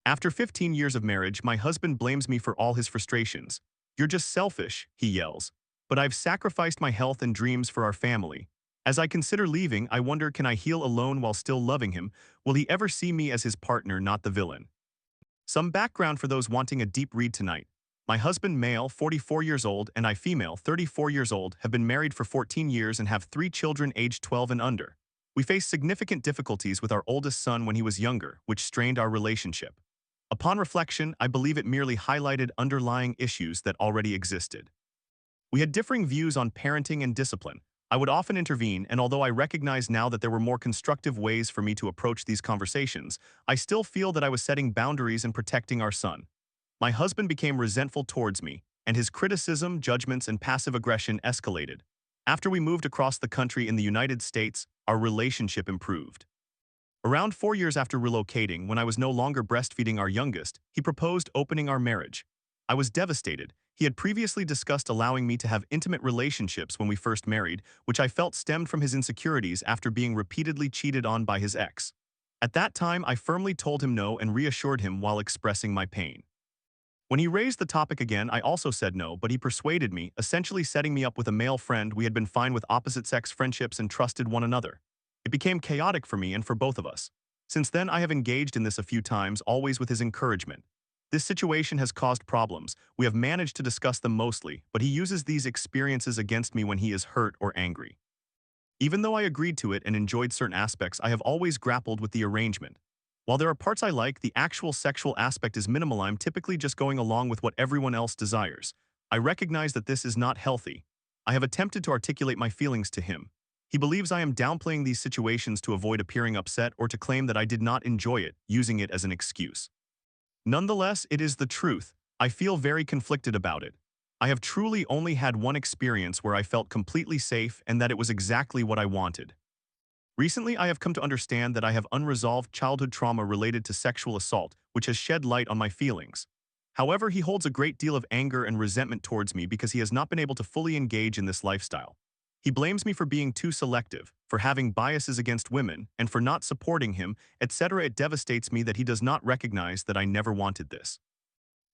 After 15 years of marriage, my husband blames me for all his frustrations. "You're just selfish," he yells. "But I've sacrificed my health and dreams for our family. As I consider leaving, I wonder, can I heal alone while still loving him? Will he ever see me as his partner, not the villain?" Some background for those wanting a deep read tonight. My husband, male, 44 years old, and I, female, 34 years old, have been married for 14 years and have 3 children aged 12 and under. We faced significant difficulties with our oldest son when he was younger, which strained our relationship. Upon reflection, I believe it merely highlighted underlying issues that already existed. We had differing views on parenting and discipline. I would often intervene, and although I recognize now that there were more constructive ways for me to approach these conversations, I still feel that I was setting boundaries and protecting our son. My husband became resentful towards me, and his criticism, judgments, and passive aggression escalated. After we moved across the country in the United States, our relationship improved. Around 4 years after relocating, when I was no longer breastfeeding our youngest, he proposed opening our marriage. I was devastated. He had previously discussed allowing me to have intimate relationships when we first married, which I felt stemmed from his insecurities after being repeatedly cheated on by his ex. At that time, I firmly told him no and reassured him while expressing my pain. When he raised the topic again, I also said no, but he persuaded me, essentially setting me up with a male friend. We had been fine with opposite-sex friendships and trusted one another. It became chaotic for me and for both of us. Since then, I have engaged in this a few times, always with his encouragement. This situation has caused problems. We have managed to discuss them mostly, but he uses these experiences against me when he is hurt or angry. Even though I agreed to it and enjoyed certain aspects, I have always grappled with the arrangement. While there are parts I like, the actual sexual aspect is minimal. I'm typically just going along with what everyone else desires. I recognize that this is not healthy. I have attempted to articulate my feelings to him. He believes I am downplaying these situations to avoid appearing upset or to claim that I did not enjoy it, using it as an excuse. Nonetheless, it is the truth. I feel very conflicted about it. I have truly only had one experience where I felt completely safe and that it was exactly what I wanted. Recently, I have come to understand that I have unresolved childhood trauma related to sexual assault, which has shed light on my feelings. However, he holds a great deal of anger and resentment towards me because he has not been able to fully engage in this lifestyle. He blames me for being too selective, for having biases against women, and for not supporting him, etc. It devastates me that he does not recognize that I never wanted this.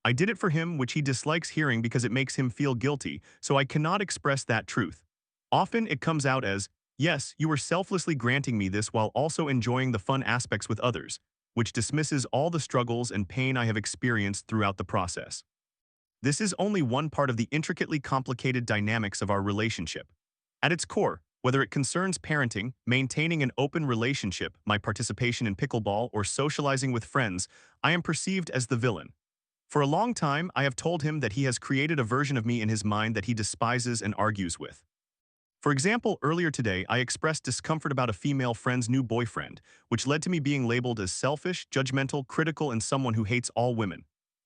I did it for him, which he dislikes hearing because it makes him feel guilty, so I cannot express that truth. Often it comes out as, "Yes, you were selflessly granting me this while also enjoying the fun aspects with others," which dismisses all the struggles and pain I have experienced throughout the process. This is only one part of the intricately complicated dynamics of our relationship. At its core, whether it concerns parenting, maintaining an open relationship, my participation in pickleball, or socializing with friends, I am perceived as the villain. For a long time, I have told him that he has created a version of me in his mind that he despises and argues with. For example, earlier today, I expressed discomfort about a female friend's new boyfriend, which led to me being labeled as selfish, judgmental, critical, and someone who hates all women.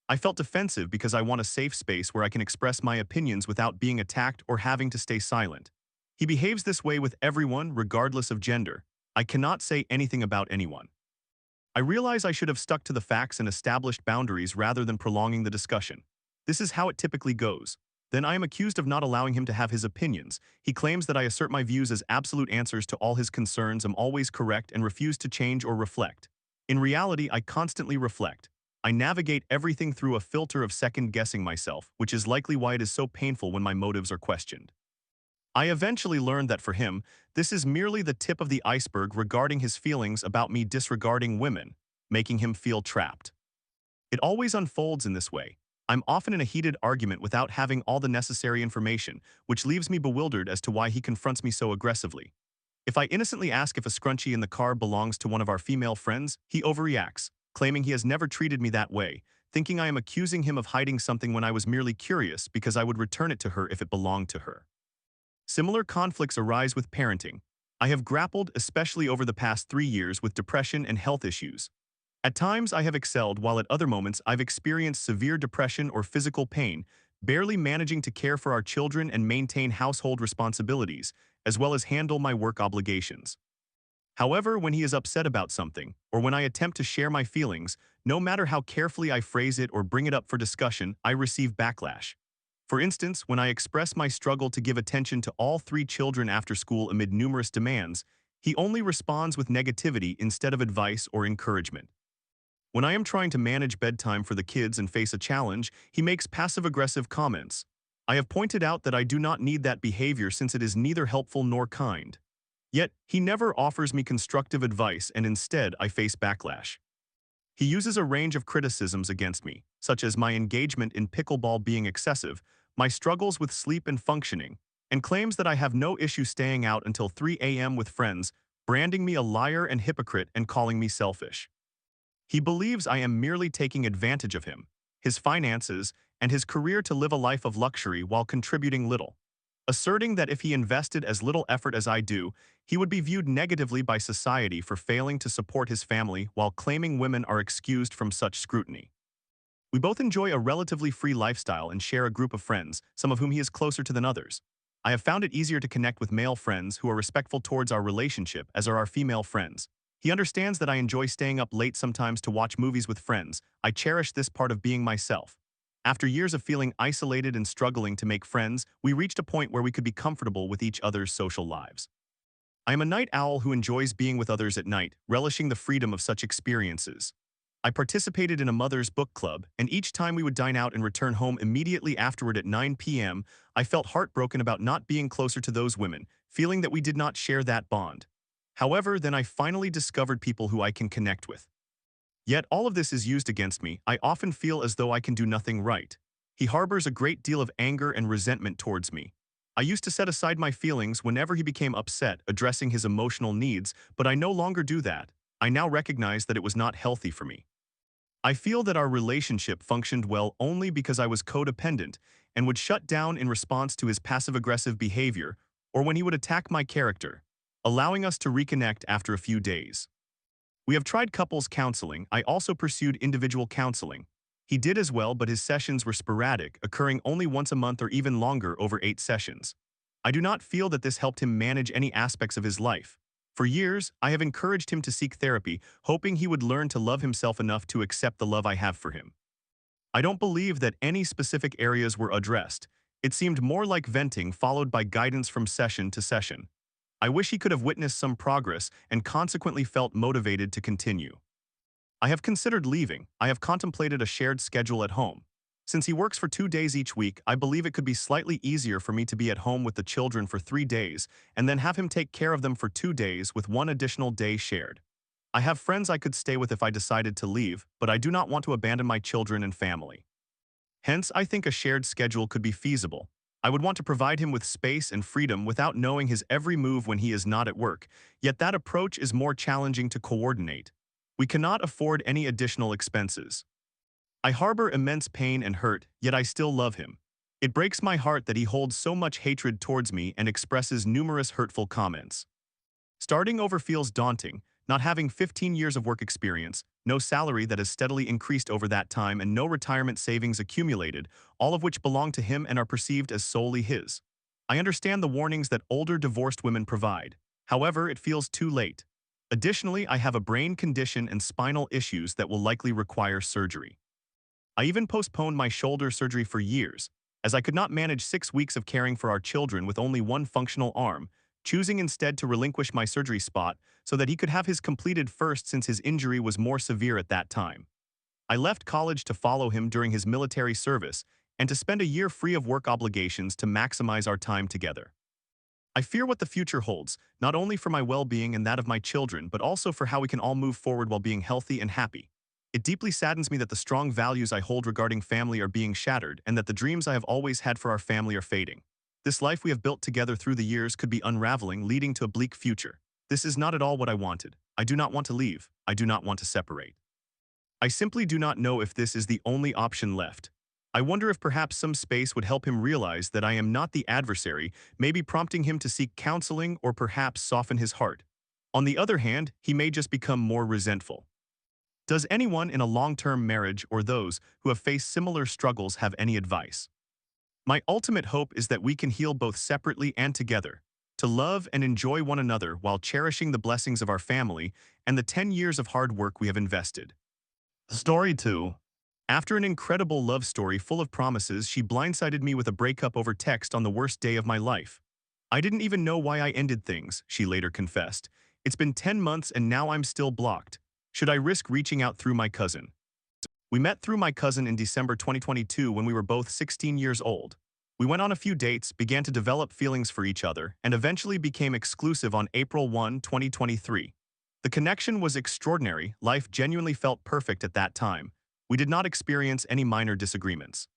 I felt defensive because I want a safe space where I can express my opinions without being attacked or having to stay silent. He behaves this way with everyone, regardless of gender. I cannot say anything about anyone. I realize I should have stuck to the facts and established boundaries rather than prolonging the discussion. This is how it typically goes. Then I am accused of not allowing him to have his opinions. He claims that I assert my views as absolute answers to all his concerns, am always correct, and refuse to change or reflect. In reality, I constantly reflect. I navigate everything through a filter of second-guessing myself, which is likely why it is so painful when my motives are questioned. I eventually learned that for him, this is merely the tip of the iceberg regarding his feelings about me disregarding women, making him feel trapped. It always unfolds in this way. I'm often in a heated argument without having all the necessary information, which leaves me bewildered as to why he confronts me so aggressively. If I innocently ask if a scrunchie in the car belongs to one of our female friends, he overreacts, claiming he has never treated me that way, thinking I am accusing him of hiding something when I was merely curious because I would return it to her if it belonged to her. Similar conflicts arise with parenting. I have grappled, especially over the past 3 years, with depression and health issues. At times I have excelled, while at other moments I've experienced severe depression or physical pain, barely managing to care for our children and maintain household responsibilities, as well as handle my work obligations. However, when he is upset about something, or when I attempt to share my feelings, no matter how carefully I phrase it or bring it up for discussion, I receive backlash. For instance, when I express my struggle to give attention to all 3 children after school amid numerous demands, he only responds with negativity instead of advice or encouragement. When I am trying to manage bedtime for the kids and face a challenge, he makes passive-aggressive comments. I have pointed out that I do not need that behavior since it is neither helpful nor kind. Yet, he never offers me constructive advice and instead I face backlash. He uses a range of criticisms against me, such as my engagement in pickleball being excessive, my struggles with sleep and functioning, and claims that I have no issue staying out until 3 a.m. with friends, branding me a liar and hypocrite and calling me selfish. He believes I am merely taking advantage of him, his finances, and his career to live a life of luxury while contributing little, asserting that if he invested as little effort as I do, he would be viewed negatively by society for failing to support his family while claiming women are excused from such scrutiny. We both enjoy a relatively free lifestyle and share a group of friends, some of whom he is closer to than others. I have found it easier to connect with male friends who are respectful towards our relationship as are our female friends. He understands that I enjoy staying up late sometimes to watch movies with friends. I cherish this part of being myself. After years of feeling isolated and struggling to make friends, we reached a point where we could be comfortable with each other's social lives. I am a night owl who enjoys being with others at night, relishing the freedom of such experiences. I participated in a mother's book club, and each time we would dine out and return home immediately afterward at 9 p.m., I felt heartbroken about not being closer to those women, feeling that we did not share that bond. However, then I finally discovered people who I can connect with. Yet all of this is used against me. I often feel as though I can do nothing right. He harbors a great deal of anger and resentment towards me. I used to set aside my feelings whenever he became upset, addressing his emotional needs, but I no longer do that. I now recognize that it was not healthy for me. I feel that our relationship functioned well only because I was codependent and would shut down in response to his passive-aggressive behavior or when he would attack my character, allowing us to reconnect after a few days. We have tried couples counseling. I also pursued individual counseling. He did as well, but his sessions were sporadic, occurring only once a month or even longer over 8 sessions. I do not feel that this helped him manage any aspects of his life. For years, I have encouraged him to seek therapy, hoping he would learn to love himself enough to accept the love I have for him. I don't believe that any specific areas were addressed. It seemed more like venting followed by guidance from session to session. I wish he could have witnessed some progress and consequently felt motivated to continue. I have considered leaving. I have contemplated a shared schedule at home. Since he works for 2 days each week, I believe it could be slightly easier for me to be at home with the children for 3 days and then have him take care of them for 2 days with 1 additional day shared. I have friends I could stay with if I decided to leave, but I do not want to abandon my children and family. Hence, I think a shared schedule could be feasible. I would want to provide him with space and freedom without knowing his every move when he is not at work, yet that approach is more challenging to coordinate. We cannot afford any additional expenses. I harbor immense pain and hurt, yet I still love him. It breaks my heart that he holds so much hatred towards me and expresses numerous hurtful comments. Starting over feels daunting, not having 15 years of work experience, no salary that has steadily increased over that time, and no retirement savings accumulated, all of which belong to him and are perceived as solely his. I understand the warnings that older divorced women provide. However, it feels too late. Additionally, I have a brain condition and spinal issues that will likely require surgery. I even postponed my shoulder surgery for years, as I could not manage 6 weeks of caring for our children with only one functional arm, choosing instead to relinquish my surgery spot so that he could have his completed first since his injury was more severe at that time. I left college to follow him during his military service and to spend a year free of work obligations to maximize our time together. I fear what the future holds, not only for my well-being and that of my children, but also for how we can all move forward while being healthy and happy. It deeply saddens me that the strong values I hold regarding family are being shattered and that the dreams I have always had for our family are fading. This life we have built together through the years could be unraveling, leading to a bleak future. This is not at all what I wanted. I do not want to leave. I do not want to separate. I simply do not know if this is the only option left. I wonder if perhaps some space would help him realize that I am not the adversary, maybe prompting him to seek counseling or perhaps soften his heart. On the other hand, he may just become more resentful. Does anyone in a long-term marriage or those who have faced similar struggles have any advice? My ultimate hope is that we can heal both separately and together, to love and enjoy one another while cherishing the blessings of our family and the 10 years of hard work we have invested. Story 2. After an incredible love story full of promises, she blindsided me with a breakup over text on the worst day of my life. I didn't even know why I ended things, she later confessed. It's been 10 months and now I'm still blocked. Should I risk reaching out through my cousin? We met through my cousin in December 2022 when we were both 16 years old. We went on a few dates, began to develop feelings for each other, and eventually became exclusive on April 1, 2023. The connection was extraordinary. Life genuinely felt perfect at that time. We did not experience any minor disagreements.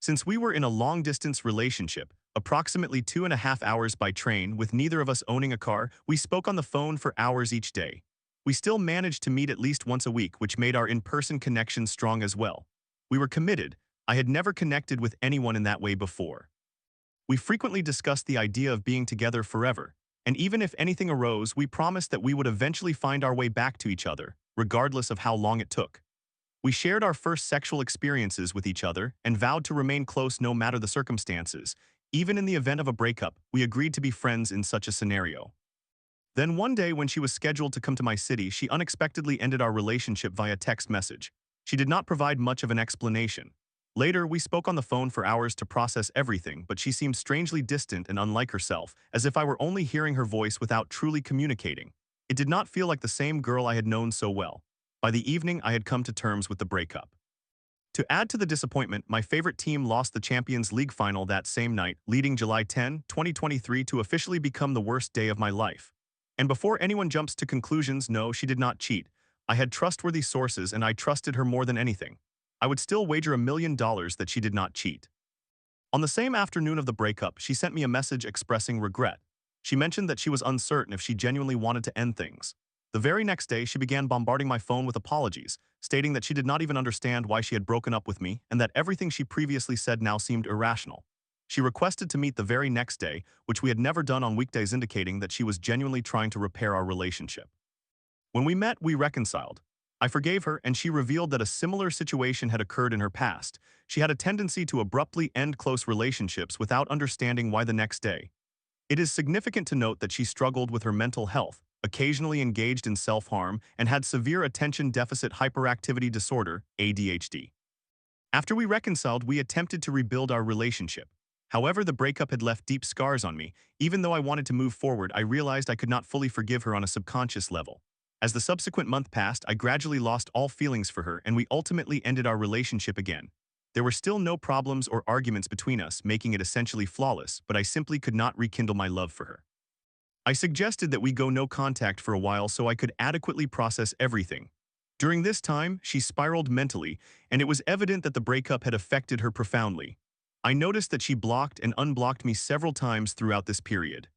Since we were in a long-distance relationship, approximately 2.5 hours by train with neither of us owning a car, we spoke on the phone for hours each day. We still managed to meet at least once a week, which made our in-person connection strong as well. We were committed. I had never connected with anyone in that way before. We frequently discussed the idea of being together forever, and even if anything arose, we promised that we would eventually find our way back to each other, regardless of how long it took. We shared our first sexual experiences with each other and vowed to remain close no matter the circumstances. Even in the event of a breakup, we agreed to be friends in such a scenario. Then one day when she was scheduled to come to my city, she unexpectedly ended our relationship via text message. She did not provide much of an explanation. Later, we spoke on the phone for hours to process everything, but she seemed strangely distant and unlike herself, as if I were only hearing her voice without truly communicating. It did not feel like the same girl I had known so well. By the evening, I had come to terms with the breakup. To add to the disappointment, my favorite team lost the Champions League final that same night, leading July 10, 2023 to officially become the worst day of my life. And before anyone jumps to conclusions, no, she did not cheat. I had trustworthy sources and I trusted her more than anything. I would still wager $1 million that she did not cheat. On the same afternoon of the breakup, she sent me a message expressing regret. She mentioned that she was uncertain if she genuinely wanted to end things. The very next day, she began bombarding my phone with apologies, stating that she did not even understand why she had broken up with me and that everything she previously said now seemed irrational. She requested to meet the very next day, which we had never done on weekdays, indicating that she was genuinely trying to repair our relationship. When we met, we reconciled. I forgave her, and she revealed that a similar situation had occurred in her past. She had a tendency to abruptly end close relationships without understanding why the next day. It is significant to note that she struggled with her mental health, occasionally engaged in self-harm, and had severe attention deficit hyperactivity disorder, ADHD. After we reconciled, we attempted to rebuild our relationship. However, the breakup had left deep scars on me. Even though I wanted to move forward, I realized I could not fully forgive her on a subconscious level. As the subsequent month passed, I gradually lost all feelings for her, and we ultimately ended our relationship again. There were still no problems or arguments between us, making it essentially flawless, but I simply could not rekindle my love for her. I suggested that we go no contact for a while so I could adequately process everything. During this time, she spiraled mentally, and it was evident that the breakup had affected her profoundly. I noticed that she blocked and unblocked me several times throughout this period.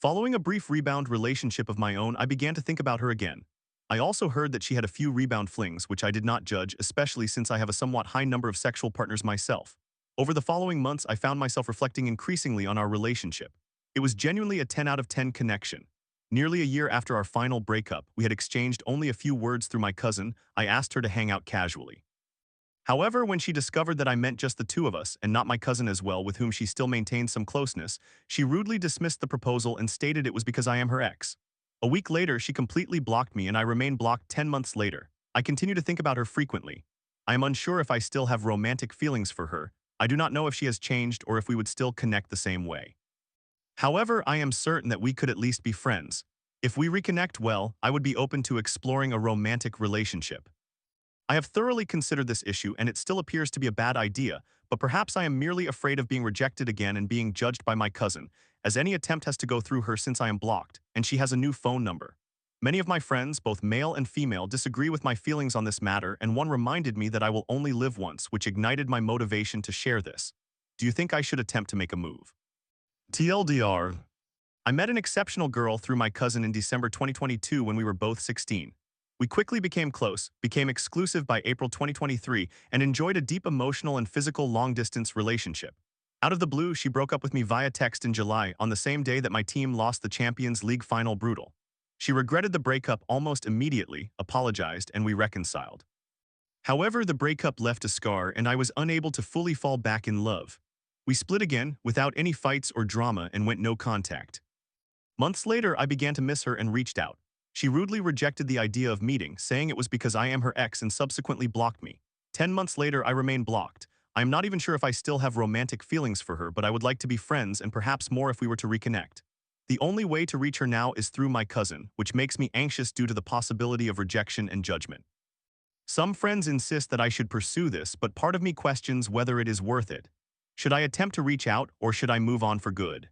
Following a brief rebound relationship of my own, I began to think about her again. I also heard that she had a few rebound flings, which I did not judge, especially since I have a somewhat high number of sexual partners myself. Over the following months, I found myself reflecting increasingly on our relationship. It was genuinely a 10 out of 10 connection. Nearly a year after our final breakup, we had exchanged only a few words through my cousin. I asked her to hang out casually. However, when she discovered that I meant just the two of us and not my cousin as well, with whom she still maintained some closeness, she rudely dismissed the proposal and stated it was because I am her ex. A week later, she completely blocked me and I remained blocked 10 months later. I continue to think about her frequently. I am unsure if I still have romantic feelings for her. I do not know if she has changed or if we would still connect the same way. However, I am certain that we could at least be friends. If we reconnect, well, I would be open to exploring a romantic relationship. I have thoroughly considered this issue and it still appears to be a bad idea, but perhaps I am merely afraid of being rejected again and being judged by my cousin, as any attempt has to go through her since I am blocked, and she has a new phone number. Many of my friends, both male and female, disagree with my feelings on this matter, and one reminded me that I will only live once, which ignited my motivation to share this. Do you think I should attempt to make a move? TLDR. I met an exceptional girl through my cousin in December 2022 when we were both 16. We quickly became close, became exclusive by April 2023, and enjoyed a deep emotional and physical long-distance relationship. Out of the blue, she broke up with me via text in July, on the same day that my team lost the Champions League final brutal. She regretted the breakup almost immediately, apologized, and we reconciled. However, the breakup left a scar and I was unable to fully fall back in love. We split again, without any fights or drama, and went no contact. Months later, I began to miss her and reached out. She rudely rejected the idea of meeting, saying it was because I am her ex, and subsequently blocked me. 10 months later, I remain blocked. I am not even sure if I still have romantic feelings for her, but I would like to be friends and perhaps more if we were to reconnect. The only way to reach her now is through my cousin, which makes me anxious due to the possibility of rejection and judgment. Some friends insist that I should pursue this, but part of me questions whether it is worth it. Should I attempt to reach out or should I move on for good?